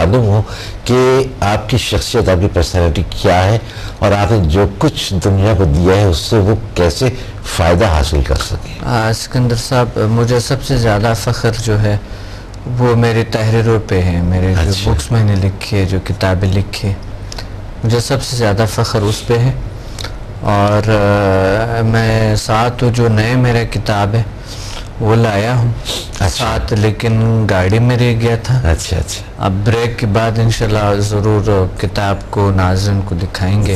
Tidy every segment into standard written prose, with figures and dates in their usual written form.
معلوم ہو کہ آپ کی شخصیت، آپ کی پرسنالٹی کیا ہے، اور آپ نے جو کچھ دنیا کو دیا ہے اس سے وہ کیسے فائدہ حاصل کر سکیں؟ اسکندر صاحب، مجھے سب سے زیادہ فخر جو ہے وہ میری تحریروں پہ ہے، میرے جو بکس میں نے لکھی ہے، جو کتابیں لکھی ہے، مجھے سب سے زیادہ فخر اس پہ ہے. اور میں ساتھ جو نئے میرے کتاب ہے وہ لایا ہوں ساتھ، لیکن گاڑی میں رہ گیا تھا. اچھا اچھا. اب بریک کے بعد انشاءاللہ ضرور کتاب کو ناظرین کو دکھائیں گے.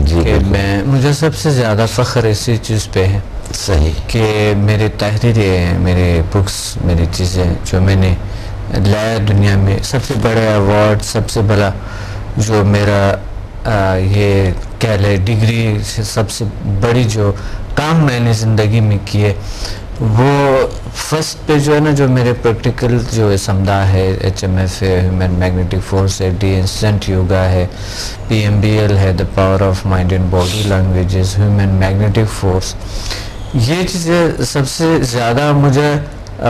کہ مجھے سب سے زیادہ فخر اسی چیز پہ ہے صحیح کہ میری تحریریں، میرے بکس، میری چیزیں جو میں نے لایا دنیا میں، سب سے بڑا ایوارڈ، سب سے بڑا جو میرا یہ کہہ لے ڈگری سے سب سے بڑی جو کام میں نے زندگی میں کیے، وہ فرسٹ پہ جو ہے نا، جو میرے پریکٹیکل جو سمدہ ہے، HMF ہے، ہیومن میگنیٹک فورس ہے، ڈی انسٹنٹ یوگا ہے، PMBL ہے، the power of mind and body languages, human magnetic force, یہ چیزیں سب سے زیادہ مجھے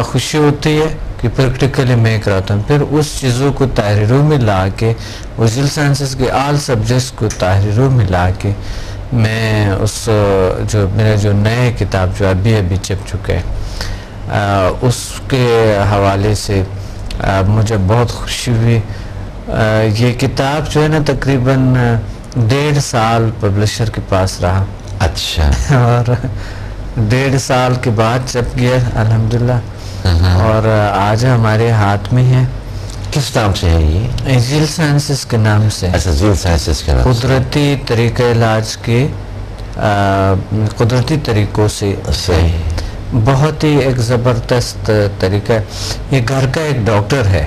خوشی ہوتی ہے کہ پریکٹیکلی میں کراتا ہوں. پھر اس چیزوں کو تحریروں میں لا کے، ویژول سائنسز کے آل سبجیکٹس کو تحریروں میں لا کے، میں اس جو میرا جو نئے کتاب جو ابھی چھپ چکے ہیں اس کے حوالے سے مجھے بہت خوشی ہوئی. یہ کتاب جو ہے نا تقریباً 1.5 سال پبلشر کے پاس رہا. اچھا. اور 1.5 سال کے بعد چھپ گیا الحمدللہ، اور آج ہمارے ہاتھ میں ہے. کس نام سے ہے یہ؟ ویژول سائنسز کے نام سے. اچھا، ویژول سائنسز کے نام سے. قدرتی طریقہ علاج کے قدرتی طریقوں سے صحیح، بہت ہی ایک زبردست طریقہ ہے. یہ گھر کا ایک ڈاکٹر ہے.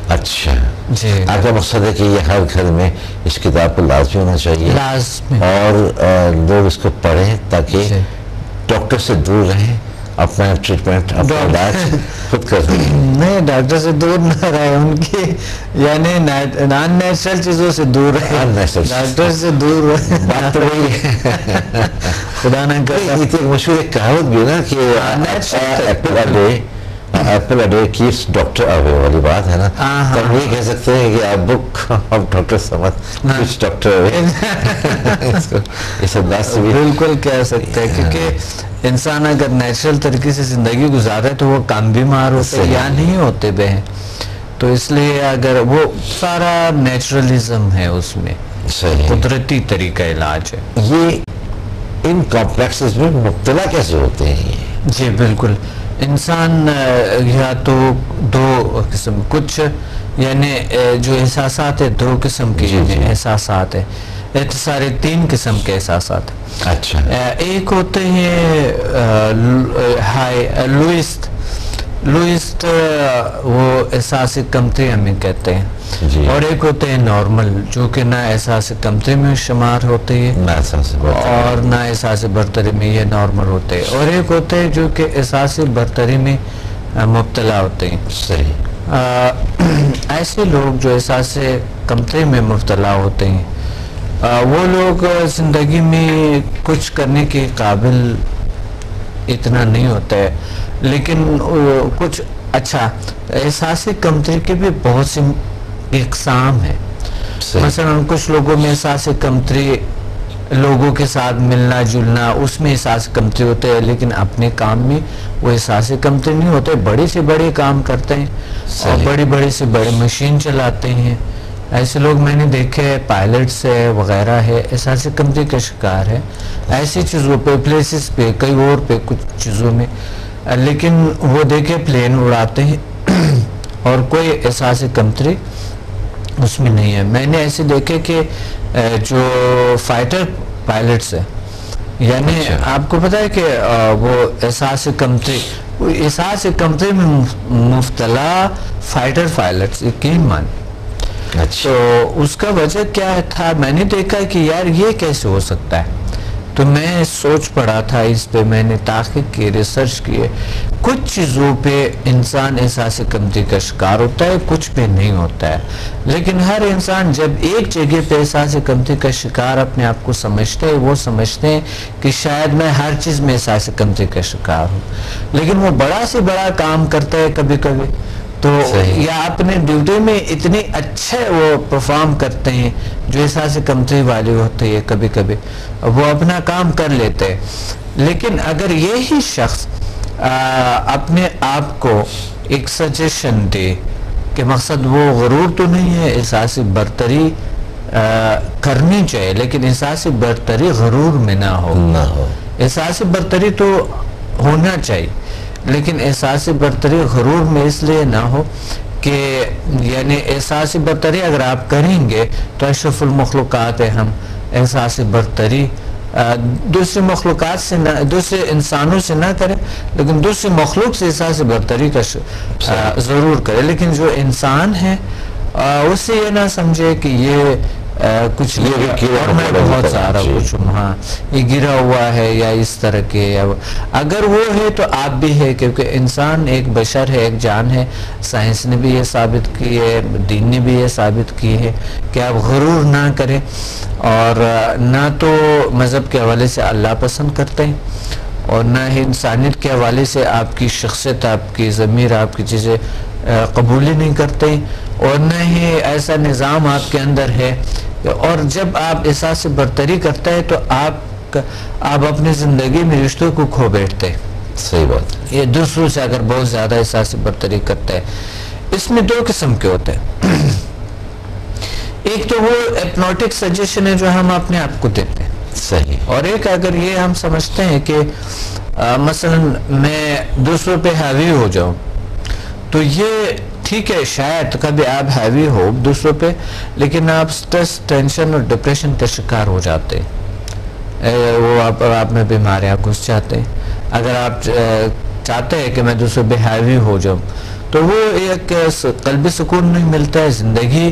اچھا جی. آپ کا مقصد ہے کہ یہ ہر گھر میں اس کتاب کو لازمی ہونا چاہیے، لازمی، اور لوگ اس کو پڑھیں تاکہ ڈاکٹر سے دور رہیں، اپنا ٹریٹمنٹ، اپنا علاج خود کر سکیں. نہیں، ڈاکٹر سے دور نہ رہے، ان کی یعنی نان نیچرل چیزوں سے دور رہے، ڈاکٹر سے دور رہے. بات تو وہی ہے. خدا نہ کرے. مشہور ایک کہاوت بھی ہے نا کہ apple a day keeps doctor away والی بات ہے نا. تو ہم یہ کہہ سکتے ہیں کہ آپ بک آف ڈاکٹر سمت کچھ ڈاکٹر اوے. اس انداز سے بھی بالکل کہہ سکتے ہیں، کیونکہ انسان اگر نیچرل طریقے سے زندگی گزارے تو وہ کام بیمار ہوتے یا نہیں ہوتے بے ہیں. تو اس لیے اگر وہ سارا نیچرلزم ہے اس میں، قدرتی طریقہ علاج ہے. یہ ان کمپلیکسز میں مبتلا کیسے ہوتے ہیں یہ؟ جی بالکل. انسان یا تو دو قسم، کچھ یعنی جو احساسات ہیں 2 قسم کے احساسات ہیں. سارے 3 قسم کے احساسات ہیں. اچھا. ایک ہوتے ہیں لوئسٹ، وہ احساس کمتری ہمیں کہتے ہیں. اور ایک ہوتے ہیں نارمل، جو کہ نہ احساس کمتری میں شمار ہوتے ہیں اور نہ احساس برتری میں، یہ نارمل ہوتے ہیں. اور ایک ہوتے ہیں جو کہ احساس برتری میں مبتلا ہوتے ہیں. صحیح. ایسے لوگ جو احساس کمتری میں مبتلا ہوتے ہیں، وہ لوگ زندگی میں کچھ کرنے کے قابل اتنا نہیں ہوتا ہے. لیکن کچھ اچھا، احساس کمتری کے بھی بہت سی اقسام ہیں. مثلا کچھ لوگوں میں احساس کمتری، لوگوں کے ساتھ ملنا جلنا، اس میں احساس کمتری ہوتے ہیں، لیکن اپنے کام میں وہ احساس کمتری نہیں ہوتے. بڑے سے بڑے کام کرتے ہیں اور بڑی سے بڑی مشین چلاتے ہیں. ایسے لوگ میں نے دیکھے، پائلٹس ہے وغیرہ ہے، احساس کمتری کا شکار ہے ایسی چیزوں پہ، پلیسز پہ، کئی اور پہ، کچھ چیزوں میں. لیکن وہ دیکھے پلین اڑاتے ہیں اور کوئی احساس کمتری اس میں نہیں ہے. میں نے ایسے دیکھے کہ جو فائٹر پائلٹس ہیں، یعنی آپ کو پتہ ہے کہ وہ احساس کمتری میں مبتلا فائٹر پائلٹس یقین مان. تو اس کا وجہ کیا تھا؟ میں نے دیکھا کہ یار یہ کیسے ہو سکتا ہے. تو میں سوچ پڑا تھا اس پہ، میں نے تحقیق کی، ریسرچ کی. کچھ چیزوں پہ انسان احساس کمتری کا شکار ہوتا ہے، کچھ پہ نہیں ہوتا ہے. لیکن ہر انسان جب ایک جگہ پہ احساس کمتری کا شکار اپنے آپ کو سمجھتے ہیں، وہ سمجھتے ہیں کہ شاید میں ہر چیز میں احساس کمتری کا شکار ہوں. لیکن وہ بڑا سے بڑا کام کرتا ہے کبھی کبھی تو یا اپنے ڈیوٹی میں اتنے اچھے وہ پرفارم کرتے ہیں جو احساس کمتری والی ہوتی ہے، کبھی کبھی وہ اپنا کام کر لیتے ہیں، لیکن اگر یہی شخص اپنے آپ کو ایک سجیشن دے کہ مقصد وہ غرور تو نہیں ہے، احساس برتری کرنی چاہیے لیکن احساس برتری غرور میں نہ ہو، احساس برتری تو ہونا چاہیے لیکن احساس برتری غرور میں اس لیے نہ ہو کہ یعنی احساس برتری اگر آپ کریں گے تو اشرف المخلوقات ہے ہم، احساس برتری دوسری مخلوقات سے نہ، دوسرے انسانوں سے نہ کریں لیکن دوسری مخلوق سے احساس برتری کا ضرور کرے، لیکن جو انسان ہے اس سے یہ نہ سمجھے کہ یہ کچھ اور میں بہت سارا کچھ ہوں، ہاں یہ گرا ہوا ہے یا اس طرح کے، اگر وہ ہے تو آپ بھی ہے، کیونکہ انسان ایک بشر ہے، ایک جان ہے۔ سائنس نے بھی یہ ثابت کی ہے، دین نے بھی یہ ثابت کی ہے کہ آپ غرور نہ کریں، اور نہ تو مذہب کے حوالے سے اللہ پسند کرتے ہیں اور نہ ہی انسانیت کے حوالے سے آپ کی شخصیت، آپ کی ضمیر، آپ کی چیزیں قبول ہی نہیں کرتے ہیں، اور نہ ہی ایسا نظام آپ کے اندر ہے۔ اور جب آپ احساس برتری کرتے ہیں تو آپ اپنی زندگی میں رشتوں کو کھو بیٹھتے ہیں۔ صحیح بات۔ یہ دوسروں سے اگر بہت زیادہ احساس برتری کرتے ہیں، اس میں دو قسم کے ہوتے ہیں، ایک تو وہ ہپنوٹک سجیشن ہے جو ہم اپنے آپ کو دیتے ہیں، صحیح، اور ایک اگر یہ ہم سمجھتے ہیں کہ مثلا میں دوسروں پہ حاوی ہو جاؤں، تو یہ ٹھیک ہے شاید کبھی آپ ہیوی ہو دوسروں پہ، لیکن آپ سٹریس، ٹینشن اور ڈپریشن کا شکار ہو جاتے ہیں، وہ آپ میں بیماریاں گھس جاتے ہیں۔ اگر آپ چاہتے ہیں کہ میں دوسروں پہ ہیوی ہو جاؤں تو وہ ایک قلبی سکون نہیں ملتا ہے، زندگی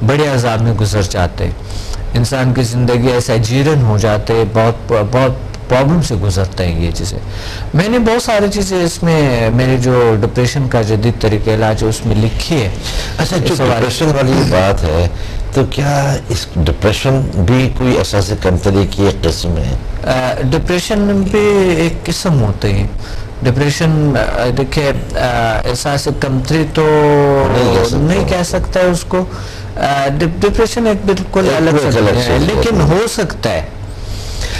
بڑے عذاب میں گزر جاتے ہیں، انسان کی زندگی ایسا جیرن ہو جاتے ہیں، بہت پرابلم سے گزرتے ہیں یہ چیزیں۔ میں نے بہت ساری چیزیں اس میں میرے جو ڈپریشن کا جدید طریقہ علاج ہے اس میں لکھی ہے۔ اچھا، جو ڈپریشن والی بات ہے تو کیا اس ڈپریشن بھی کوئی احساس کمتری کی ایک قسم ہے؟ ڈپریشن بھی ایک قسم ہوتے ہیں، ڈپریشن دیکھیں احساس کمتری تو نہیں کہہ سکتا ہے اس کو، ڈپریشن ایک بالکل الگ سبجیکٹ ہے، لیکن ہو سکتا ہے۔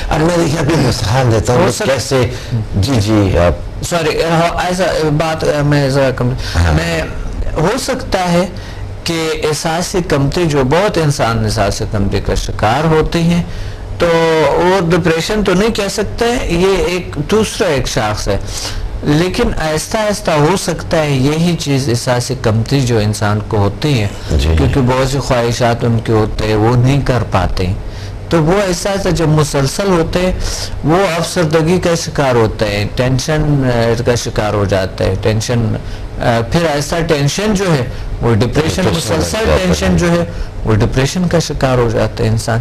اب میں دیکھیں ابھی مثال دیتا ہوں کیسے، جی آپ سوری ایسا بات میں ہو سکتا ہے کہ احساس کمتری جو بہت انسان احساس کمتری کا شکار ہوتے ہیں تو وہ ڈپریشن تو نہیں کہہ سکتے، یہ ایک دوسرا ایک شاخص ہے، لیکن آہستہ آہستہ ہو سکتا ہے یہی چیز احساس کمتری جو انسان کو ہوتی ہے کیونکہ بہت سی خواہشات ان کے ہوتے ہیں وہ نہیں کر پاتے، تو وہ احساس جب مسلسل ہوتے ہیں وہ افسردگی کا شکار ہوتا ہے، ٹینشن کا شکار ہو جاتا ہے، ٹینشن پھر ایسا ٹینشن جو ہے وہ ڈپریشن، مسلسل ٹینشن جو ہے وہ ڈپریشن کا شکار ہو جاتا ہے انسان۔